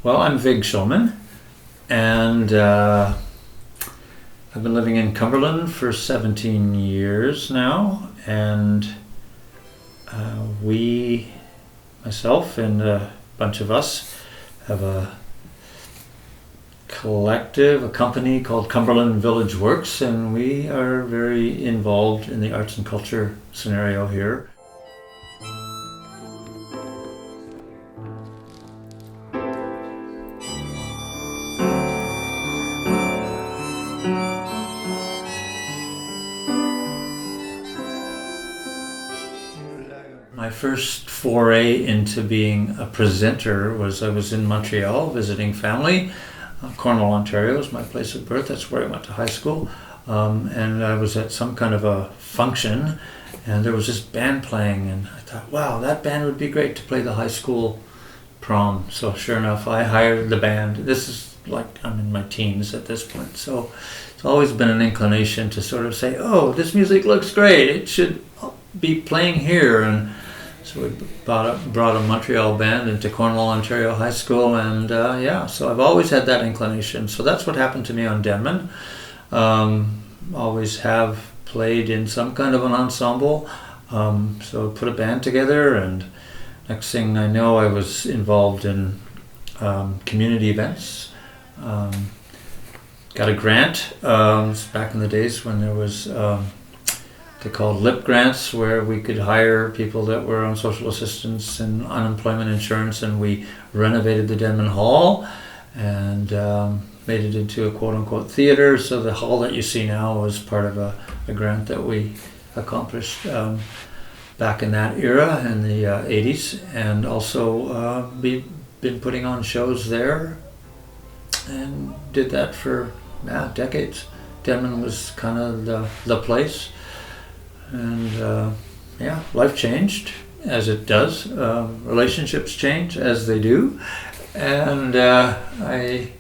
Well, I'm Vig Schulman, and I've been living in Cumberland for 17 years now, and myself and a bunch of us, have a collective, a company called Cumberland Village Works, and we are very involved in the arts and culture scenario here. My first foray into being a presenter was I was in Montreal visiting family. Cornwall, Ontario is my place of birth. That's where I went to high school. And I was at some kind of a function, and there was this band playing, and I thought, wow, that band would be great to play the high school prom. So sure enough, I hired the band. This is like, I'm in my teens at this point. So it's always been an inclination to sort of say, oh, this music looks great. It should be playing here. And so we brought a Montreal band into Cornwall, Ontario High School, and so I've always had that inclination. So that's what happened to me on Denman. Always have played in some kind of an ensemble, so put a band together, and next thing I know, I was involved in community events. Got a grant. It was back in the days when there was they called LIP grants, where we could hire people that were on social assistance and unemployment insurance, and we renovated the Denman Hall and made it into a quote-unquote theater. So the hall that you see now was part of a grant that we accomplished back in that era in the 80s, and also we've been putting on shows there and did that for decades. Denman was kind of the place. And life changed, as it does. Relationships change, as they do. And I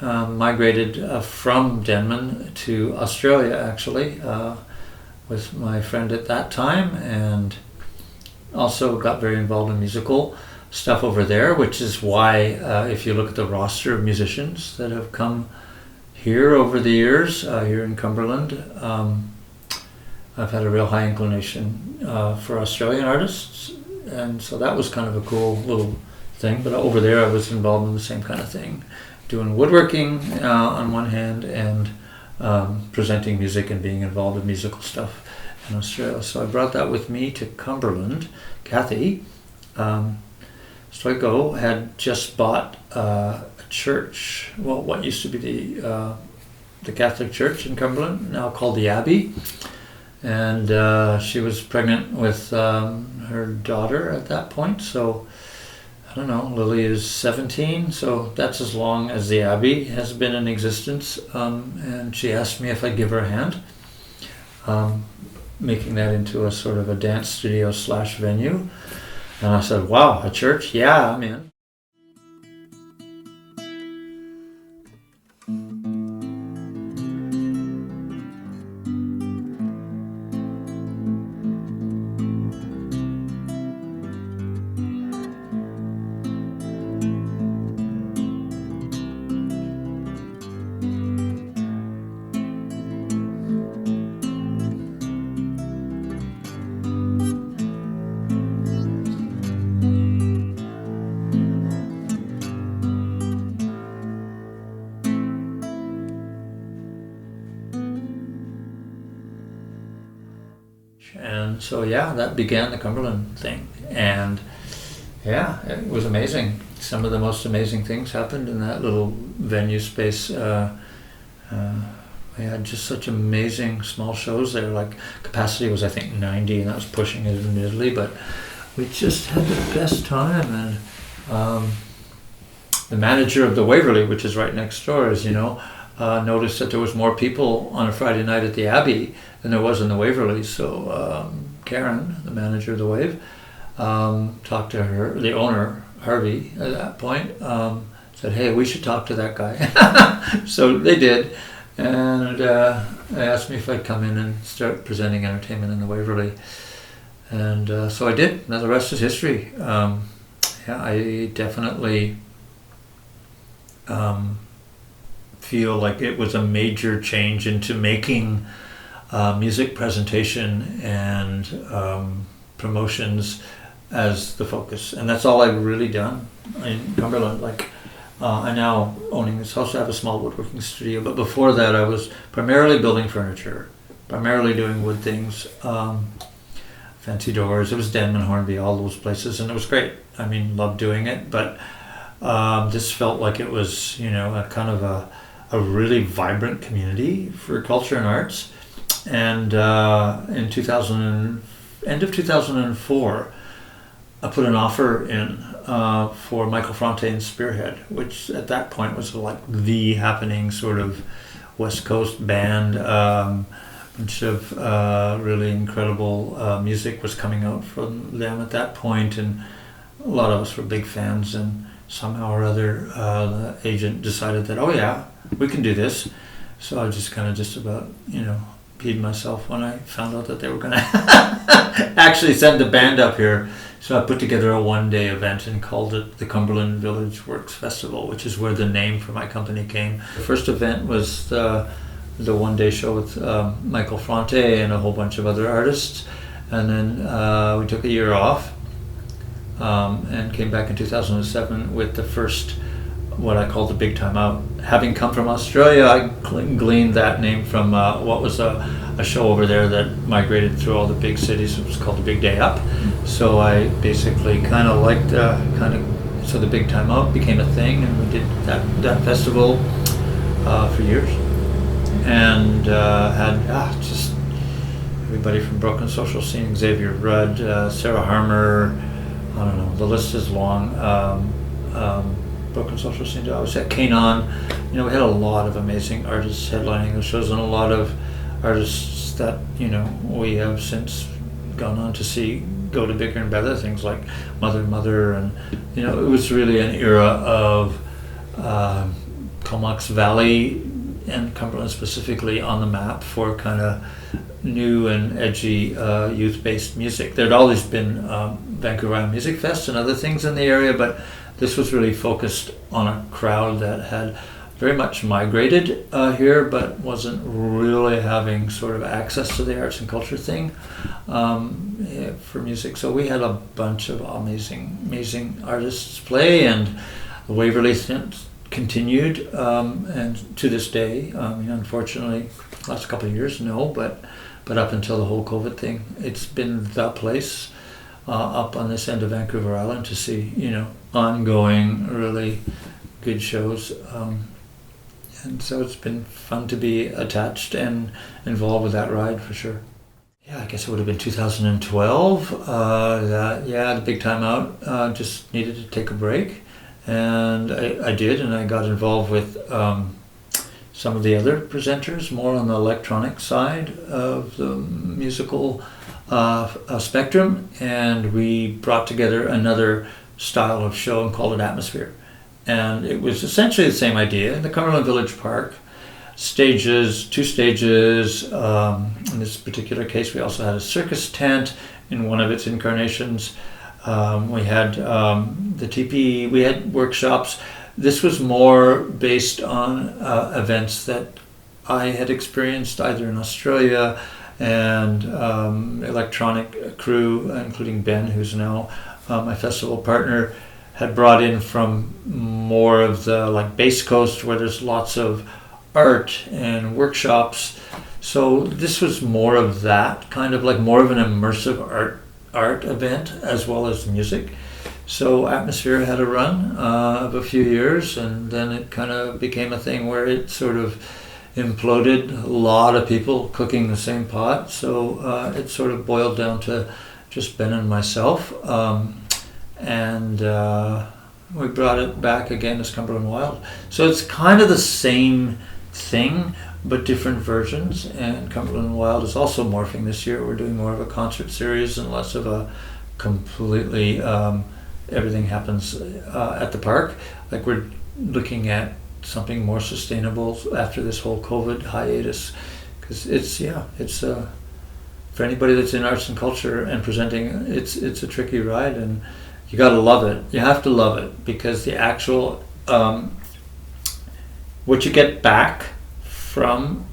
migrated from Denman to Australia, actually, with my friend at that time, and also got very involved in musical stuff over there, which is why, if you look at the roster of musicians that have come here over the years, here in Cumberland, I've had a real high inclination for Australian artists, and so that was kind of a cool little thing. But over there I was involved in the same kind of thing, doing woodworking on one hand, and presenting music and being involved in musical stuff in Australia. So I brought that with me to Cumberland. Kathy Stoiko had just bought a church, well, what used to be the Catholic Church in Cumberland, now called the Abbey. And she was pregnant with her daughter at that point. So, I don't know, Lily is 17, so that's as long as the Abbey has been in existence. And she asked me if I'd give her a hand, making that into a sort of a dance studio / venue. And I said, wow, a church? Yeah, I'm in. And so, that began the Cumberland thing. And it was amazing. Some of the most amazing things happened in that little venue space. We had just such amazing small shows there. Like, capacity was, I think, 90, and that was pushing it admittedly, but we just had the best time. And the manager of the Waverley, which is right next door, as you know, noticed that there was more people on a Friday night at the Abbey than there was in the Waverley. So Karen, the manager of the Wave, talked to the owner, Harvey, at that point, said, hey, we should talk to that guy. So they did, and they asked me if I'd come in and start presenting entertainment in the Waverley. And so I did. Now the rest is history. I definitely feel like it was a major change into making music presentation and promotions as the focus, and that's all I've really done in Cumberland. Like I now owning this house, I have a small woodworking studio, but before that I was primarily building furniture, primarily doing wood things, fancy doors. It was Denman, Hornby, all those places, and it was great. I mean, loved doing it, but this felt like it was, you know, a kind of a really vibrant community for culture and arts. And in end of 2004, I put an offer in for Michael Fronte and Spearhead, which at that point was like the happening sort of West Coast band. Bunch of really incredible music was coming out from them at that point, and a lot of us were big fans. And somehow or other, the agent decided that, oh yeah, we can do this. So I just kind of just about, you know, peed myself when I found out that they were going to actually send the band up here. So I put together a one-day event and called it the Cumberland Village Works Festival, which is where the name for my company came. The first event was the one-day show with Michael Fronte and a whole bunch of other artists. And then we took a year off and came back in 2007 with the first, what I call the Big Time Out. Having come from Australia, I gleaned that name from what was a show over there that migrated through all the big cities. It was called the Big Day Up. So I basically kind of liked, so the Big Time Out became a thing, and we did that festival for years. And had just everybody from Broken Social Scene, Xavier Rudd, Sarah Harmer, I don't know, the list is long. Broken Social Scene, I was at Kanon. You know, we had a lot of amazing artists headlining the shows, and a lot of artists that, you know, we have since gone on to see go to bigger and better things like Mother, and, you know, it was really an era of Comox Valley and Cumberland specifically on the map for kind of new and edgy youth-based music. There'd always been Vancouver Island Music Fest and other things in the area, but this was really focused on a crowd that had very much migrated here, but wasn't really having sort of access to the arts and culture thing for music. So we had a bunch of amazing artists play, and the Waverley continued, and to this day, I mean, unfortunately, last couple of years, no, but up until the whole COVID thing, it's been the place up on this end of Vancouver Island to see, you know, ongoing, really good shows. And so it's been fun to be attached and involved with that ride for sure. Yeah, I guess it would have been 2012. The Big Time Out just needed to take a break. And I did, and I got involved with some of the other presenters, more on the electronic side of the musical spectrum, and we brought together another style of show and called it Atmosphere. And it was essentially the same idea in the Cumberland Village Park. Two stages. In this particular case, we also had a circus tent in one of its incarnations. We had the teepee, we had workshops. This was more based on events that I had experienced either in Australia, and electronic crew, including Ben, who's now my festival partner, had brought in from more of the like Base Coast, where there's lots of art and workshops. So this was more of that, kind of like more of an immersive art event as well as music. So Atmosphere had a run of a few years, and then it kind of became a thing where it sort of imploded. A lot of people cooking the same pot, so it sort of boiled down to just Ben and myself, and we brought it back again as Cumberland Wild. So it's kind of the same thing, but different versions, and Cumberland Wild is also morphing this year. We're doing more of a concert series and less of a completely everything happens at the park. Like, we're looking at something more sustainable after this whole COVID hiatus, because it's for anybody that's in arts and culture and presenting, it's a tricky ride, and you got to love it. You have to love it, because the actual what you get back from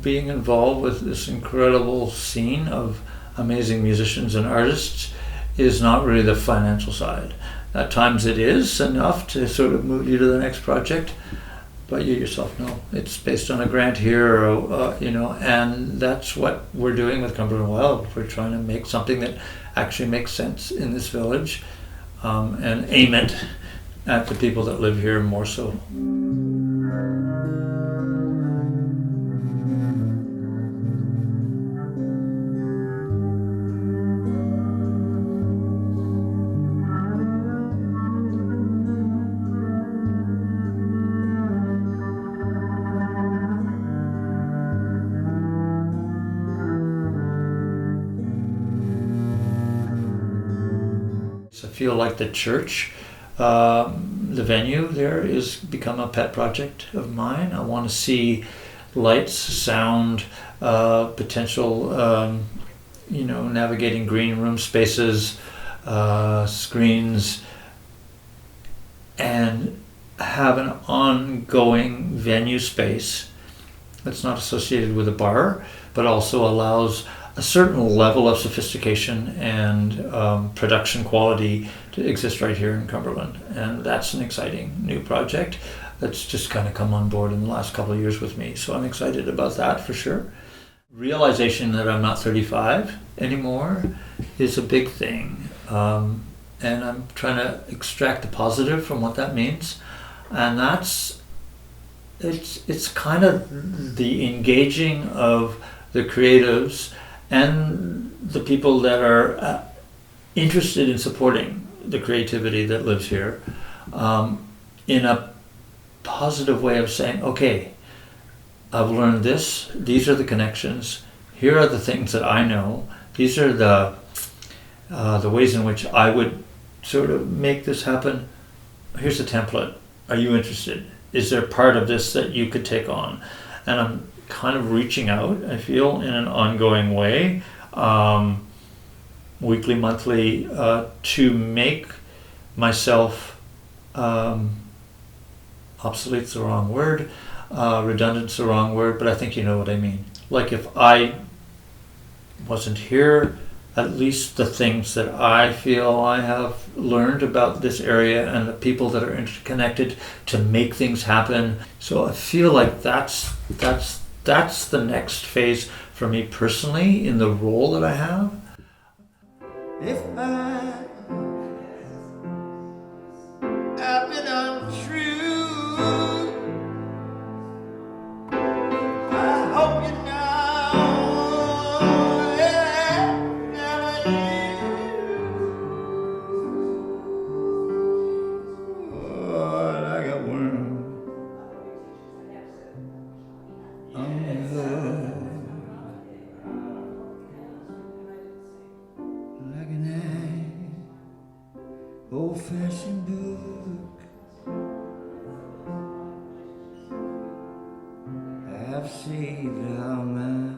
being involved with this incredible scene of amazing musicians and artists is not really the financial side. At times it is enough to sort of move you to the next project, but you yourself know it's based on a grant here, or, and that's what we're doing with Cumberland Wild. We're trying to make something that actually makes sense in this village, and aim it at the people that live here more so. I feel like the church, the venue there, is become a pet project of mine. I want to see lights, sound, potential, navigating green room spaces, screens, and have an ongoing venue space that's not associated with a bar, but also allows a certain level of sophistication and production quality to exist right here in Cumberland. And that's an exciting new project that's just kind of come on board in the last couple of years with me. So I'm excited about that for sure. Realization that I'm not 35 anymore is a big thing. And I'm trying to extract the positive from what that means. And it's kind of the engaging of the creatives and the people that are interested in supporting the creativity that lives here, in a positive way of saying, okay, I've learned this, these are the connections, here are the things that I know, these are the ways in which I would sort of make this happen. Here's a template. Are you interested? Is there part of this that you could take on? And I'm kind of reaching out, I feel, in an ongoing way, weekly, monthly, to make myself, obsolete's the wrong word, redundant's the wrong word, but I think you know what I mean. Like if I wasn't here, at least the things that I feel I have learned about this area and the people that are interconnected to make things happen. So I feel like that's the next phase for me personally in the role that I have. If I've been untrue, I hope you know, never oh, like a worm. Like an old-fashioned book, I've saved our minds.